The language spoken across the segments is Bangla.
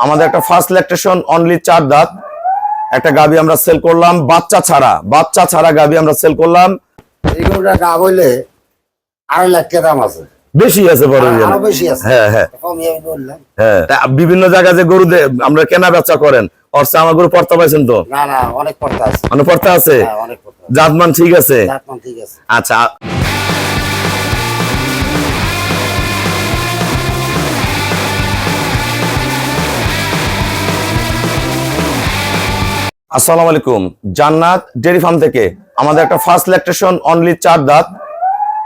আমাদের একটা ফার্স্ট ল্যাকটেশন অনলি 4 দাঁত একটা গাবি আমরা সেল করলাম, বাচ্চা ছাড়া গাবি আমরা সেল করলাম। এই গরুটা গাব হইলে 2.5 লাখ টাকা দাম আছে, বেশি আছে বড়, আরো বেশি আছে। হ্যাঁ হ্যাঁ কমই আমি বললাম। হ্যাঁ, বিভিন্ন জায়গায় যে গরু আমরা কেনা বেচা করেন, অর্থে আমার গরু পড়তে পাইছেন তো? না না, অনেক পড়তা আছে। অনেক পড়তে আছে, হ্যাঁ অনেক পড়তা আছে। জাতমান ঠিক আছে? জাতমান ঠিক আছে। আচ্ছা, আসসালামু আলাইকুম। জান্নাত ডেয়ারি ফার্ম থেকে আমাদের একটা ফার্স্ট ল্যাকটেশন অনলি 4 দাঁত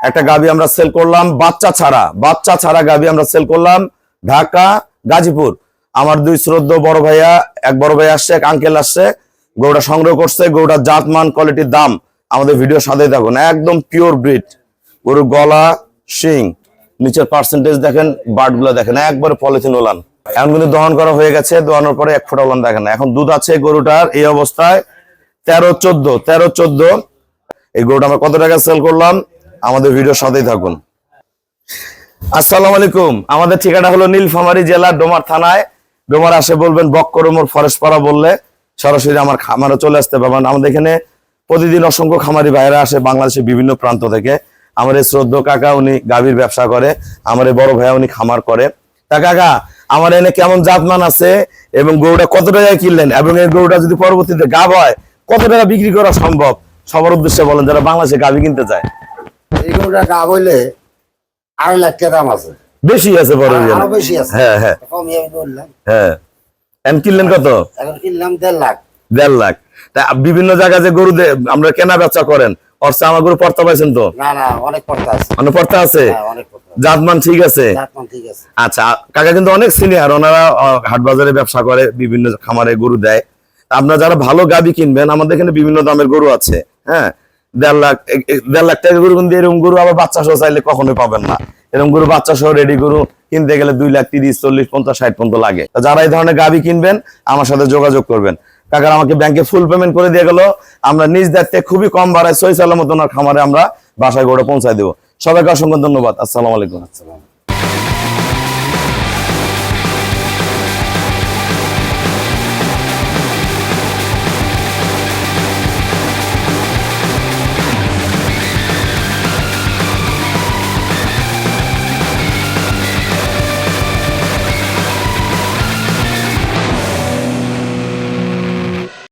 একটা গাবি আমরা সেল করলাম, বাচ্চা ছাড়া গাবি আমরা সেল করলাম ঢাকা গাজীপুর। আমার 2 শ্রদ্ধেয় বড় ভাইয়া, এক বড় ভাই আসছে, এক আঙ্কেল আসছে, গরুটা সংগ্রহ করছে। গরুটার জাতমান, কোয়ালিটির, দাম আমাদের ভিডিও সাথে থাকুন। একদম পিওর ব্রিড গরু, গলা, শিং, নিচের পার্সেন্টেজ দেখেন, বার্ডগুলো দেখেন, একবারে পলিথিন ওলান। এখন কিন্তু দহন করা হয়ে গেছে, দহনের পরে 1 ফোঁটা ওলান দেখেন না। এখন দুধ আছে গরুটার এই অবস্থায় 13-14। এই গরুটা আমরা কত টাকা সেল করলাম, আমাদের ভিডিওর সাথেই থাকুন। আসসালামু আলাইকুম। আমাদের ঠিকানা হলো নীলফামারী জেলা ডোমার থানায়। ডোমার আসে বলবেন বক্করমোর ফরেস্ট পাড়া বললে সরাসরি আমার খামারে চলে আসতে পারবেন। আমাদের এখানে প্রতিদিন অসংখ্য খামারি ভাইরা আসে বাংলাদেশের বিভিন্ন প্রান্ত থেকে। আমার এই শ্রদ্ধেয় কাকা, উনি গাভীর ব্যবসা করে। আমার এই বড় ভাইয়া, উনি খামার করে। তা কাকা, আমার এনে কেমন জাতমান আছে এবং গরুটা কত টাকায় কিনলেন, এবং এই গরুটা যদি পরবর্তীতে গাভ হয় কত টাকা বিক্রি করা সম্ভব, সবার উদ্দেশ্যে বলেন যারা বাংলাদেশে গাভী কিনতে চায়। এই গরুটা গাব হইলে 2.5 লাখ টাকা দাম আছে, বেশি আছে বড়, আরো বেশি আছে। হ্যাঁ হ্যাঁ কমই আমি বললাম। হ্যাঁ। এখন কিনলেন কত? এখন কিনলাম 1.5 লাখ। 1.5 লাখ। তা বিভিন্ন জায়গায় যে গরু আমরা কেনা বেচা করেন, অর্থে আমার গরু পড়তে পাইছেন তো? না না, অনেক পড়তা আছে। অনেক পড়তে আছে, হ্যাঁ অনেক পড়তা আছে। জাতমান ঠিক আছে? জাতমান ঠিক আছে। আচ্ছা, কাকা কিন্তু অনেক সিনিয়র, ওনারা হাট বাজারে ব্যবসা করে, বিভিন্ন খামারে গরু দেয়। আপনারা যারা ভালো গাবি কিনবেন, আমাদের এখানে বিভিন্ন দামের গরু আছে। হ্যাঁ, 1.5 লাখ টাকা গরু, কিন্তু এরকম গরু আবার বাচ্চা সহ চাইলে কখনোই পাবেন না। এরকম গরু বাচ্চা সহ রেডি গরু কিনতে গেলে 2 লাখ 30, 40, 50, 60 পর্যন্ত লাগে। যারা এই ধরনের গাবি কিনবেন আমার সাথে যোগাযোগ করবেন। কাকার আমাকে ব্যাংকে ফুল পেমেন্ট করে দিয়ে গেল, আমরা নিজ দায়িত্বে খুবই কম ভাড়ায় সহি সালামত ওনার খামারে আমরা বাসায় গরুটা পৌঁছায় দেবো। সবাইকে অসংখ্য ধন্যবাদ। আসসালামু আলাইকুম।